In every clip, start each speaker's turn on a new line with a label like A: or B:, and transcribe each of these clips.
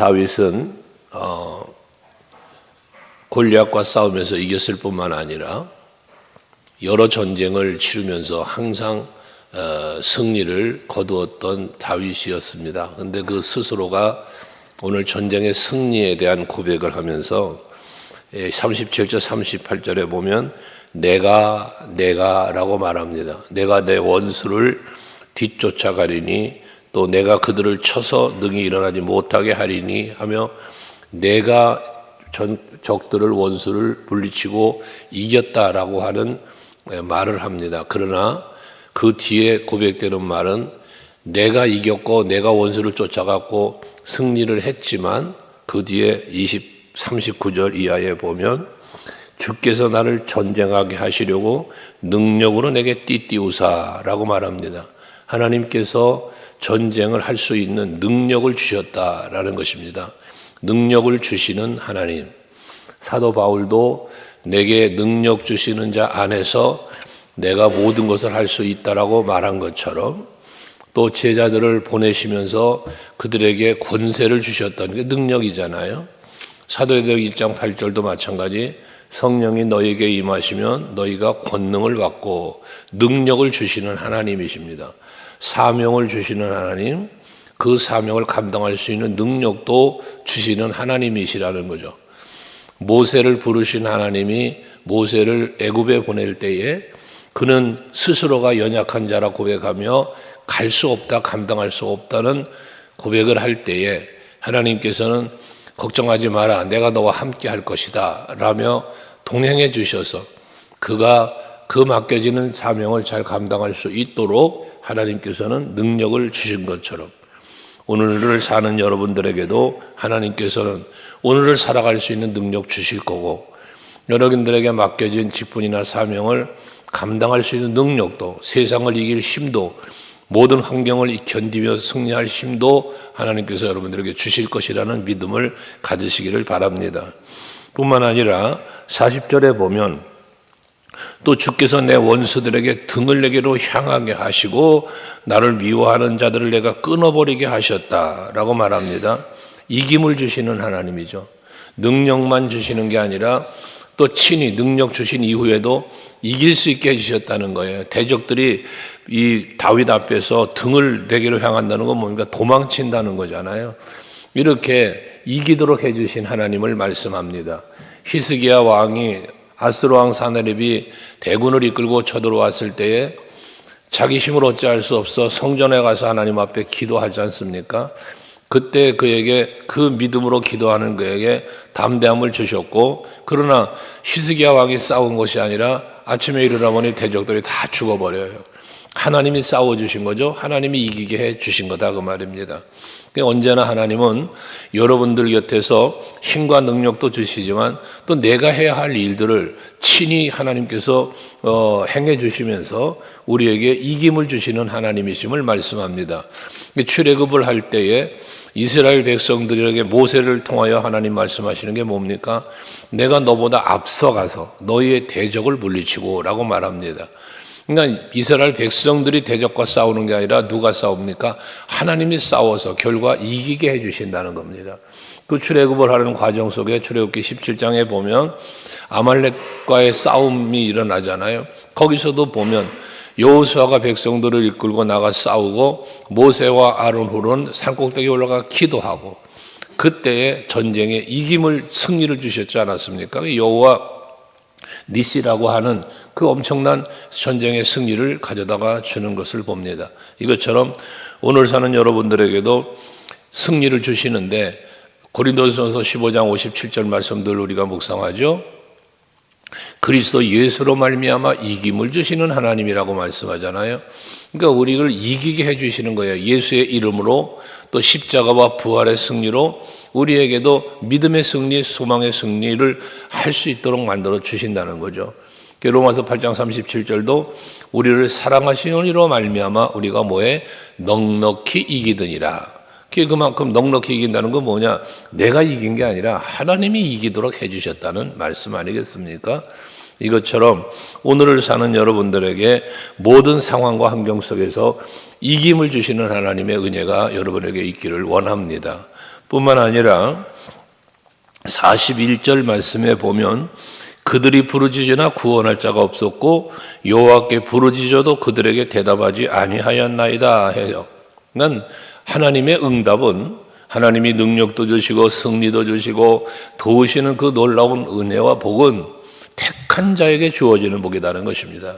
A: 다윗은 골리앗과 싸우면서 이겼을 뿐만 아니라 여러 전쟁을 치르면서 항상 승리를 거두었던 다윗이었습니다. 그런데 그 스스로가 오늘 전쟁의 승리에 대한 고백을 하면서 37절 38절에 보면 내가라고 말합니다. 내가 내 원수를 뒤쫓아가리니 또 내가 그들을 쳐서 능히 일어나지 못하게 하리니 하며 내가 적들을 원수를 물리치고 이겼다라고 하는 말을 합니다. 그러나 그 뒤에 고백되는 말은 내가 이겼고 내가 원수를 쫓아갔고 승리를 했지만 그 뒤에 39절 이하에 보면 주께서 나를 전쟁하게 하시려고 능력으로 내게 띠띠우사라고 말합니다. 하나님께서 전쟁을 할 수 있는 능력을 주셨다라는 것입니다. 능력을 주시는 하나님. 사도 바울도 내게 능력 주시는 자 안에서 내가 모든 것을 할 수 있다라고 말한 것처럼 또 제자들을 보내시면서 그들에게 권세를 주셨다는 게 능력이잖아요. 사도행전 1장 8절도 마찬가지 성령이 너에게 임하시면 너희가 권능을 받고 능력을 주시는 하나님이십니다. 사명을 주시는 하나님, 그 사명을 감당할 수 있는 능력도 주시는 하나님이시라는 거죠. 모세를 부르신 하나님이 모세를 애굽에 보낼 때에 그는 스스로가 연약한 자라 고백하며 갈 수 없다, 감당할 수 없다는 고백을 할 때에 하나님께서는 걱정하지 마라, 내가 너와 함께 할 것이다 라며 동행해 주셔서 그가 그 맡겨지는 사명을 잘 감당할 수 있도록 하나님께서는 능력을 주신 것처럼 오늘을 사는 여러분들에게도 하나님께서는 오늘을 살아갈 수 있는 능력 주실 거고 여러분들에게 맡겨진 직분이나 사명을 감당할 수 있는 능력도 세상을 이길 힘도 모든 환경을 견디며 승리할 힘도 하나님께서 여러분들에게 주실 것이라는 믿음을 가지시기를 바랍니다. 뿐만 아니라 40절에 보면 또 주께서 내 원수들에게 등을 내게로 향하게 하시고 나를 미워하는 자들을 내가 끊어버리게 하셨다라고 말합니다. 이김을 주시는 하나님이죠. 능력만 주시는 게 아니라 또 친히 능력 주신 이후에도 이길 수 있게 해주셨다는 거예요. 대적들이 이 다윗 앞에서 등을 내게로 향한다는 건 뭡니까? 도망친다는 거잖아요. 이렇게 이기도록 해주신 하나님을 말씀합니다. 히스기야 왕이 아스로 왕 사나립이 대군을 이끌고 쳐들어왔을 때에 자기 힘으로 어찌할 수 없어 성전에 가서 하나님 앞에 기도하지 않습니까? 그때 그에게 그 믿음으로 기도하는 그에게 담대함을 주셨고 그러나 히스기야 왕이 싸운 것이 아니라 아침에 일어나보니 대적들이 다 죽어버려요. 하나님이 싸워주신 거죠. 하나님이 이기게 해주신 거다 그 말입니다. 언제나 하나님은 여러분들 곁에서 힘과 능력도 주시지만 또 내가 해야 할 일들을 친히 하나님께서 행해 주시면서 우리에게 이김을 주시는 하나님이심을 말씀합니다. 출애굽을 할 때에 이스라엘 백성들에게 모세를 통하여 하나님 말씀하시는 게 뭡니까? 내가 너보다 앞서가서 너희의 대적을 물리치고 라고 말합니다. 그러니까 이스라엘 백성들이 대적과 싸우는 게 아니라 누가 싸웁니까? 하나님이 싸워서 결과 이기게 해주신다는 겁니다. 그 출애굽을 하는 과정 속에 출애굽기 17장에 보면 아말렉과의 싸움이 일어나잖아요. 거기서도 보면 여호수아가 백성들을 이끌고 나가 싸우고 모세와 아론 훌은 산꼭대기에 올라가 기도하고 그때의 전쟁에 이김을 승리를 주셨지 않았습니까? 여호와 니시라고 하는 그 엄청난 전쟁의 승리를 가져다가 주는 것을 봅니다. 이것처럼 오늘 사는 여러분들에게도 승리를 주시는데 고린도전서 15장 57절 말씀들 우리가 묵상하죠. 그리스도 예수로 말미암아 이김을 주시는 하나님이라고 말씀하잖아요. 그러니까 우리를 이기게 해주시는 거예요. 예수의 이름으로 또 십자가와 부활의 승리로 우리에게도 믿음의 승리, 소망의 승리를 할 수 있도록 만들어 주신다는 거죠. 로마서 8장 37절도 우리를 사랑하시는 이로 말미암아 우리가 뭐에 넉넉히 이기더니라. 그만큼 넉넉히 이긴다는 건 뭐냐? 내가 이긴 게 아니라 하나님이 이기도록 해주셨다는 말씀 아니겠습니까? 이것처럼 오늘을 사는 여러분들에게 모든 상황과 환경 속에서 이김을 주시는 하나님의 은혜가 여러분에게 있기를 원합니다. 뿐만 아니라 41절 말씀에 보면 그들이 부르짖으나 구원할 자가 없었고 여호와께 부르짖어도 그들에게 대답하지 아니하였나이다 해요. 난 하나님의 응답은 하나님이 능력도 주시고 승리도 주시고 도우시는 그 놀라운 은혜와 복은 택한 자에게 주어지는 복이라는 것입니다.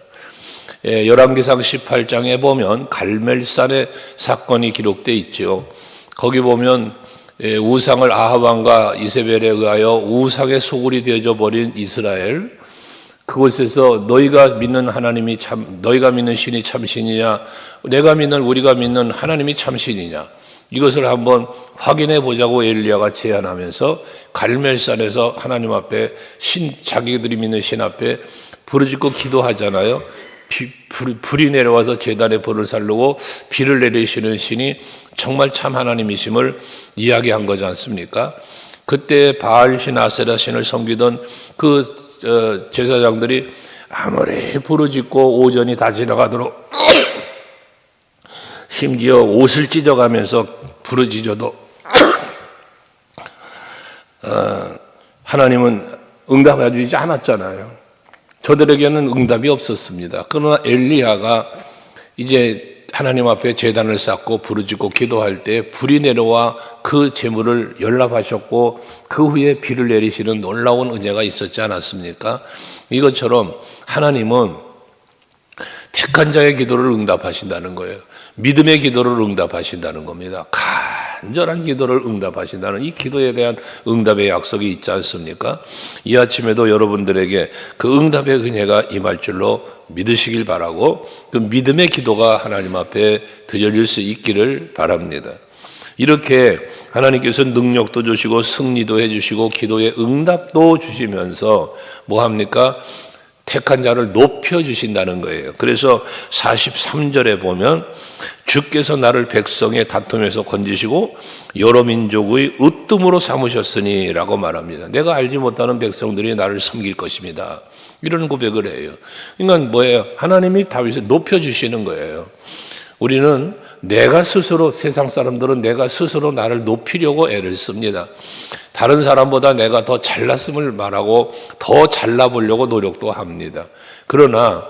A: 열왕기상 18장에 보면 갈멜산의 사건이 기록되어 있죠. 거기 보면 우상을 아합 왕과 이세벨에 의하여 우상의 소굴이 되어져 버린 이스라엘, 그곳에서 너희가 믿는 하나님이 너희가 믿는 신이 참신이냐, 내가 믿는 우리가 믿는 하나님이 참신이냐, 이것을 한번 확인해 보자고 엘리야가 제안하면서 갈멜산에서 하나님 앞에 자기들이 믿는 신 앞에 부르짖고 기도하잖아요. 불이 내려와서 제단에 불을 살르고 비를 내리시는 신이 정말 참 하나님이심을 이야기한 거지 않습니까? 그때 바알신 아세라 신을 섬기던 그 제사장들이 아무리 부르짖고 오전이 다 지나가도록 심지어 옷을 찢어가면서 부르짖어도 하나님은 응답해 주지 않았잖아요. 저들에게는 응답이 없었습니다. 그러나 엘리야가 이제 하나님 앞에 제단을 쌓고 부르짖고 기도할 때 불이 내려와 그 제물을 연락하셨고 그 후에 비를 내리시는 놀라운 은혜가 있었지 않았습니까? 이것처럼 하나님은 택한 자의 기도를 응답하신다는 거예요. 믿음의 기도를 응답하신다는 겁니다. 간절한 기도를 응답하신다는 이 기도에 대한 응답의 약속이 있지 않습니까? 이 아침에도 여러분들에게 그 응답의 은혜가 임할 줄로 믿으시길 바라고 그 믿음의 기도가 하나님 앞에 드려질 수 있기를 바랍니다. 이렇게 하나님께서 능력도 주시고 승리도 해주시고 기도의 응답도 주시면서 뭐합니까? 택한 자를 높여주신다는 거예요. 그래서 43절에 보면 주께서 나를 백성의 다툼에서 건지시고 여러 민족의 으뜸으로 삼으셨으니 라고 말합니다. 내가 알지 못하는 백성들이 나를 섬길 것입니다. 이런 고백을 해요. 그러니까 뭐예요? 하나님이 다윗을 높여주시는 거예요. 우리는 내가 스스로, 세상 사람들은 내가 스스로 나를 높이려고 애를 씁니다. 다른 사람보다 내가 더 잘났음을 말하고 더 잘나보려고 노력도 합니다. 그러나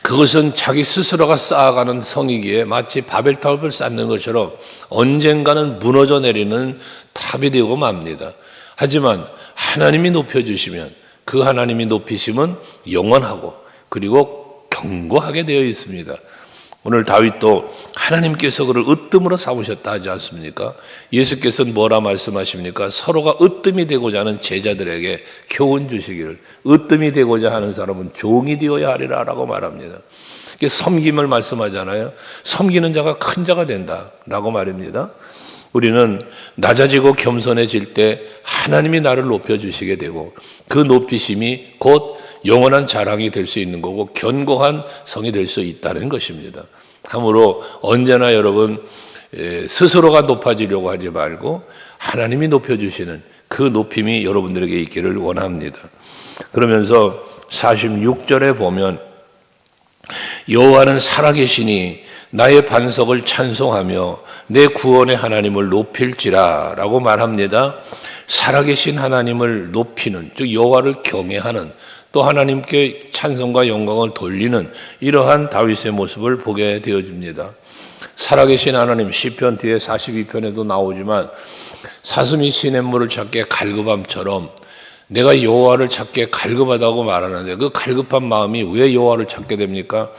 A: 그것은 자기 스스로가 쌓아가는 성이기에 마치 바벨탑을 쌓는 것처럼 언젠가는 무너져 내리는 탑이 되고 맙니다. 하지만 하나님이 높여주시면 그 하나님이 높이심은 영원하고 그리고 견고하게 되어 있습니다. 오늘 다윗도 하나님께서 그를 으뜸으로 삼으셨다 하지 않습니까? 예수께서는 뭐라 말씀하십니까? 서로가 으뜸이 되고자 하는 제자들에게 교훈 주시기를 으뜸이 되고자 하는 사람은 종이 되어야 하리라 라고 말합니다. 섬김을 말씀하잖아요. 섬기는 자가 큰 자가 된다라고 말입니다. 우리는 낮아지고 겸손해질 때 하나님이 나를 높여주시게 되고 그 높이심이 곧 영원한 자랑이 될 수 있는 거고 견고한 성이 될 수 있다는 것입니다. 참으로 언제나 여러분 스스로가 높아지려고 하지 말고 하나님이 높여주시는 그 높임이 여러분들에게 있기를 원합니다. 그러면서 46절에 보면 여호와는 살아계시니 나의 반석을 찬송하며 내 구원의 하나님을 높일지라 라고 말합니다. 살아계신 하나님을 높이는, 즉 여호와를 경외하는, 또 하나님께 찬송과 영광을 돌리는 이러한 다윗의 모습을 보게 되어집니다. 살아계신 하나님, 시편 뒤에 42편에도 나오지만 사슴이 시냇물을 찾게 갈급함처럼 내가 여호와를 찾게 갈급하다고 말하는데 그 갈급한 마음이 왜 여호와를 찾게 됩니까?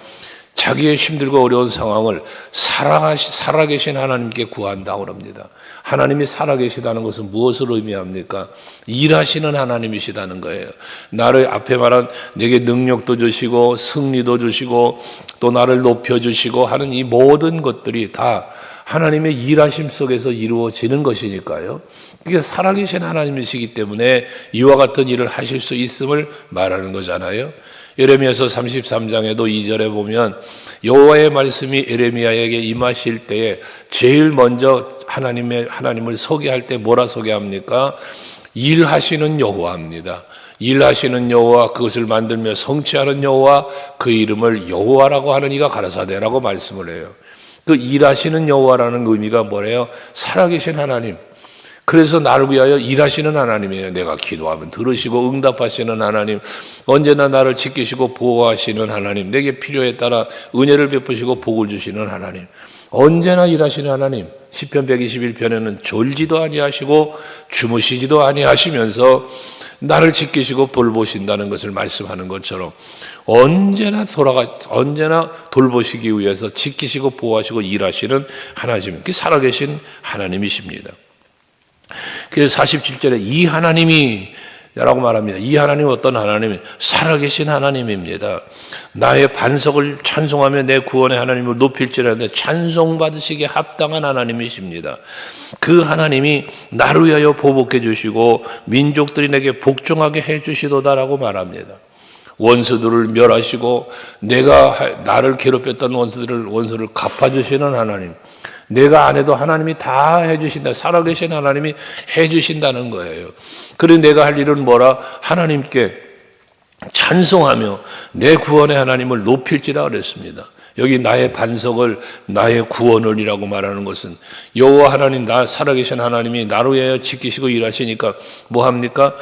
A: 자기의 힘들고 어려운 상황을 살아계신 하나님께 구한다고 합니다. 하나님이 살아계시다는 것은 무엇을 의미합니까? 일하시는 하나님이시다는 거예요. 나를 앞에 말한 내게 능력도 주시고 승리도 주시고 또 나를 높여주시고 하는 이 모든 것들이 다 하나님의 일하심 속에서 이루어지는 것이니까요. 그게 살아계신 하나님이시기 때문에 이와 같은 일을 하실 수 있음을 말하는 거잖아요. 예레미야서 33장에도 2절에 보면 여호와의 말씀이 에레미야에게 임하실 때에 제일 먼저 하나님을 소개할 때 뭐라 소개합니까? 일하시는 여호와입니다. 일하시는 여호와, 그것을 만들며 성취하는 여호와, 그 이름을 여호와라고 하는 이가 가라사대라고 말씀을 해요. 그 일하시는 여호와라는 의미가 뭐래요? 살아계신 하나님. 그래서 나를 위하여 일하시는 하나님이에요. 내가 기도하면 들으시고 응답하시는 하나님, 언제나 나를 지키시고 보호하시는 하나님, 내게 필요에 따라 은혜를 베푸시고 복을 주시는 하나님, 언제나 일하시는 하나님. 시편 121편에는 졸지도 아니하시고 주무시지도 아니하시면서 나를 지키시고 돌보신다는 것을 말씀하는 것처럼 언제나 돌보시기 위해서 지키시고 보호하시고 일하시는 하나님, 살아계신 하나님이십니다. 그래서 47절에 이 하나님이 라고 말합니다. 이 하나님은 어떤 하나님이? 살아계신 하나님입니다. 나의 반석을 찬송하며 내 구원의 하나님을 높일지라는데 찬송받으시기에 합당한 하나님이십니다. 그 하나님이 나를 위하여 보복해 주시고 민족들이 내게 복종하게 해 주시도다라고 말합니다. 원수들을 멸하시고 내가 나를 괴롭혔던 원수를 갚아주시는 하나님, 내가 안 해도 하나님이 다 해주신다. 살아계신 하나님이 해주신다는 거예요. 그래서 내가 할 일은 뭐라? 하나님께 찬송하며 내 구원의 하나님을 높일지라 그랬습니다. 여기 나의 반석을 나의 구원을이라고 말하는 것은 여호와 하나님, 나 살아계신 하나님이 나로 위하여 지키시고 일하시니까 뭐 합니까?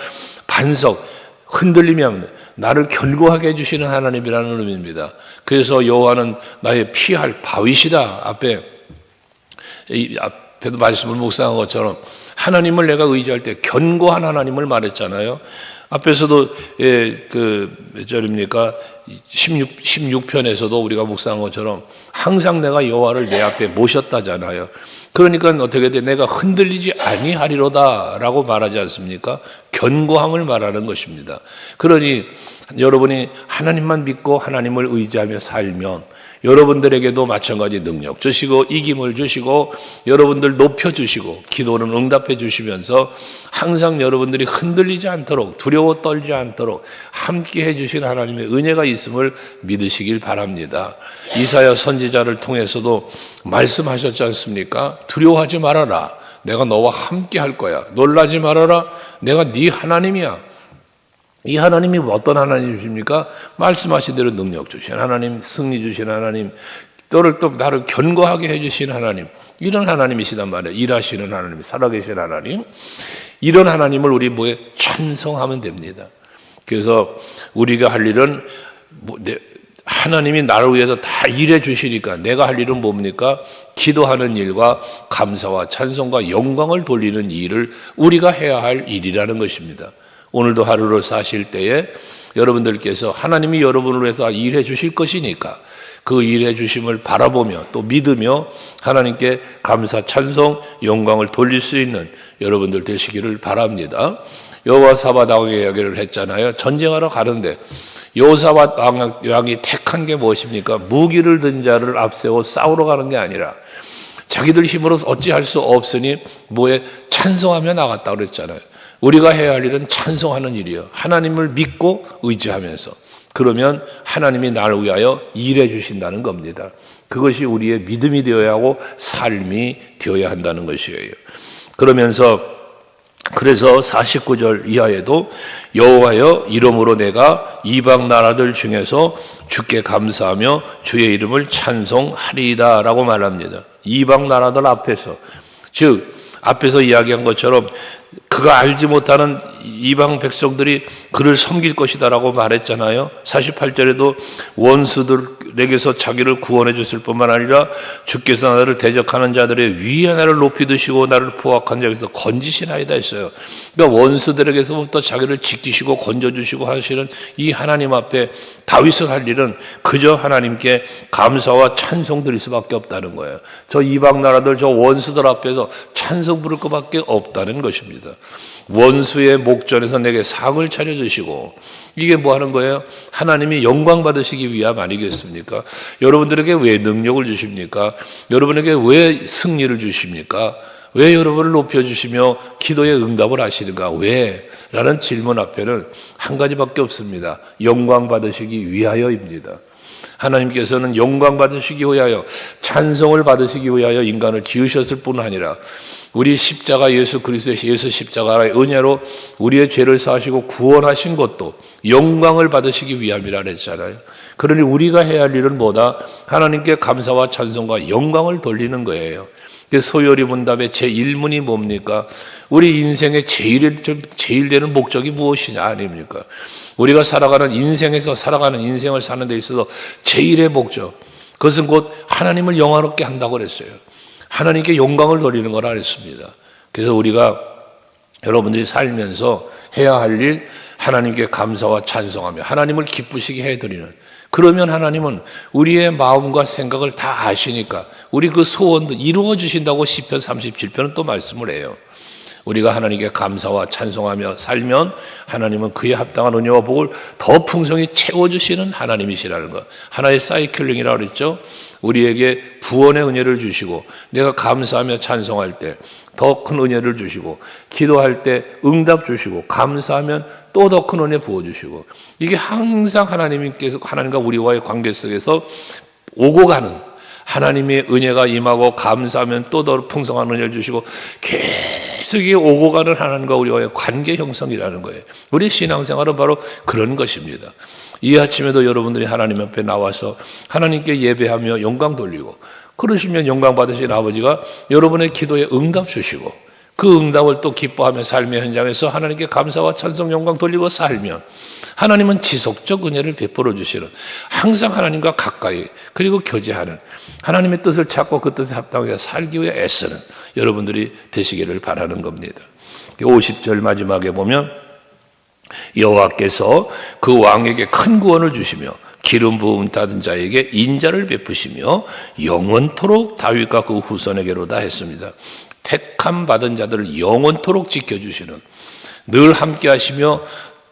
A: 반석, 흔들림이 합니다. 나를 견고하게 해주시는 하나님이라는 의미입니다. 그래서 여호와는 나의 피할 바위시다. 앞에도 말씀을 묵상한 것처럼 하나님을 내가 의지할 때 견고한 하나님을 말했잖아요. 앞에서도 몇 절입니까? 16편에서도 우리가 묵상한 것처럼 항상 내가 여호와를 내 앞에 모셨다잖아요. 그러니까 어떻게 돼? 내가 흔들리지 아니하리로다 라고 말하지 않습니까? 견고함을 말하는 것입니다. 그러니 여러분이 하나님만 믿고 하나님을 의지하며 살면 여러분들에게도 마찬가지 능력 주시고 이김을 주시고 여러분들 높여주시고 기도는 응답해 주시면서 항상 여러분들이 흔들리지 않도록 두려워 떨지 않도록 함께 해주신 하나님의 은혜가 있음을 믿으시길 바랍니다. 이사야 선지자를 통해서도 말씀하셨지 않습니까? 두려워하지 말아라. 내가 너와 함께 할 거야. 놀라지 말아라. 내가 네 하나님이야. 이 하나님이 어떤 하나님이십니까? 말씀하신 대로 능력 주신 하나님, 승리 주신 하나님, 또 나를 견고하게 해주신 하나님, 이런 하나님이시단 말이에요. 일하시는 하나님, 살아계신 하나님, 이런 하나님을 우리 뭐에 찬송하면 됩니다. 그래서 우리가 할 일은 하나님이 나를 위해서 다 일해 주시니까 내가 할 일은 뭡니까? 기도하는 일과 감사와 찬송과 영광을 돌리는 일을 우리가 해야 할 일이라는 것입니다. 오늘도 하루를 사실 때에 여러분들께서 하나님이 여러분을 위해서 일해 주실 것이니까 그 일해 주심을 바라보며 또 믿으며 하나님께 감사, 찬송, 영광을 돌릴 수 있는 여러분들 되시기를 바랍니다. 여호사밧 왕의 이야기를 했잖아요. 전쟁하러 가는데 여호사밧 왕이 택한 게 무엇입니까? 무기를 든 자를 앞세워 싸우러 가는 게 아니라 자기들 힘으로 어찌할 수 없으니 뭐에 찬송하며 나갔다 그랬잖아요. 우리가 해야 할 일은 찬송하는 일이에요. 하나님을 믿고 의지하면서. 그러면 하나님이 나를 위하여 일해 주신다는 겁니다. 그것이 우리의 믿음이 되어야 하고 삶이 되어야 한다는 것이에요. 그래서 49절 이하에도 여호와여 이름으로 내가 이방 나라들 중에서 주께 감사하며 주의 이름을 찬송하리이다 라고 말합니다. 이방 나라들 앞에서, 즉 앞에서 이야기한 것처럼 그가 알지 못하는 이방 백성들이 그를 섬길 것이다 라고 말했잖아요. 48절에도 원수들에게서 자기를 구원해 줬을 뿐만 아니라 주께서 나를 대적하는 자들의 위에 나를 높이 드시고 나를 포악한 자에게서 건지시나이다 했어요. 그러니까 원수들에게서부터 자기를 지키시고 건져주시고 하시는 이 하나님 앞에 다윗을 할 일은 그저 하나님께 감사와 찬송 드릴 수밖에 없다는 거예요. 저 이방 나라들, 저 원수들 앞에서 찬송 부를 것밖에 없다는 것입니다. 원수의 목전에서 내게 상을 차려주시고, 이게 뭐 하는 거예요? 하나님이 영광 받으시기 위함 아니겠습니까? 여러분들에게 왜 능력을 주십니까? 여러분에게 왜 승리를 주십니까? 왜 여러분을 높여주시며 기도에 응답을 하시는가? 왜? 라는 질문 앞에는 한 가지밖에 없습니다. 영광 받으시기 위하여입니다. 하나님께서는 영광 받으시기 위하여 찬송을 받으시기 위하여 인간을 지으셨을 뿐 아니라 우리 십자가 예수 그리스도의 예수 십자가의 은혜로 우리의 죄를 사하시고 구원하신 것도 영광을 받으시기 위함이라 했잖아요. 그러니 우리가 해야 할 일은 뭐다? 하나님께 감사와 찬송과 영광을 돌리는 거예요. 소요리 문답의 제1문이 뭡니까? 우리 인생의 제일 되는 목적이 무엇이냐 아닙니까? 우리가 살아가는 인생에서 살아가는 인생을 사는 데 있어서 제일의 목적, 그것은 곧 하나님을 영화롭게 한다고 그랬어요. 하나님께 영광을 돌리는 거라 그랬습니다. 그래서 우리가 여러분들이 살면서 해야 할 일, 하나님께 감사와 찬송하며 하나님을 기쁘시게 해드리는, 그러면 하나님은 우리의 마음과 생각을 다 아시니까 우리 그 소원도 이루어 주신다고 시편 37편은 또 말씀을 해요. 우리가 하나님께 감사와 찬송하며 살면 하나님은 그에 합당한 은혜와 복을 더 풍성히 채워주시는 하나님이시라는 것. 하나의 사이클링이라고 그랬죠. 우리에게 구원의 은혜를 주시고 내가 감사하며 찬송할 때 더 큰 은혜를 주시고 기도할 때 응답 주시고 감사하면 또 더 큰 은혜 부어주시고, 이게 항상 하나님께서 하나님과 우리와의 관계 속에서 오고 가는 하나님의 은혜가 임하고 감사하면 또 더 풍성한 은혜를 주시고 계속 오고 가는 하나님과 우리와의 관계 형성이라는 거예요. 우리 신앙생활은 바로 그런 것입니다. 이 아침에도 여러분들이 하나님 앞에 나와서 하나님께 예배하며 영광 돌리고 그러시면 영광 받으신 아버지가 여러분의 기도에 응답 주시고 그 응답을 또 기뻐하며 삶의 현장에서 하나님께 감사와 찬송 영광 돌리고 살면 하나님은 지속적 은혜를 베풀어 주시는, 항상 하나님과 가까이 그리고 교제하는, 하나님의 뜻을 찾고 그 뜻에 합당하게 살기 위해 애쓰는 여러분들이 되시기를 바라는 겁니다. 50절 마지막에 보면 여호와께서 그 왕에게 큰 구원을 주시며 기름 부음 받은 자에게 인자를 베푸시며 영원토록 다윗과 그 후손에게로다 했습니다. 택함 받은 자들을 영원토록 지켜주시는, 늘 함께 하시며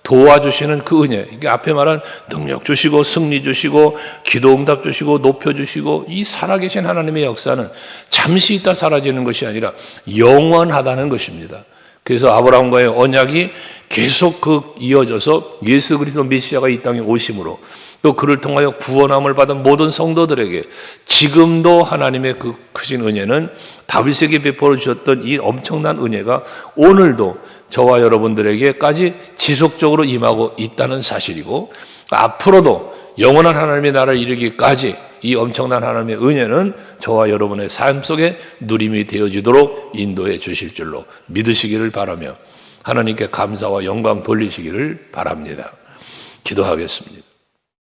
A: 도와주시는 그 은혜, 이게 앞에 말한 능력 주시고 승리 주시고 기도 응답 주시고 높여주시고, 이 살아계신 하나님의 역사는 잠시 있다 사라지는 것이 아니라 영원하다는 것입니다. 그래서 아브라함과의 언약이 계속 이어져서 예수 그리스도 메시아가 이 땅에 오심으로 또 그를 통하여 구원함을 받은 모든 성도들에게 지금도 하나님의 그 크신 은혜는 다윗에게 베풀어 주셨던 이 엄청난 은혜가 오늘도 저와 여러분들에게까지 지속적으로 임하고 있다는 사실이고, 앞으로도 영원한 하나님의 나라를 이루기까지 이 엄청난 하나님의 은혜는 저와 여러분의 삶 속에 누림이 되어지도록 인도해 주실 줄로 믿으시기를 바라며 하나님께 감사와 영광 돌리시기를 바랍니다. 기도하겠습니다.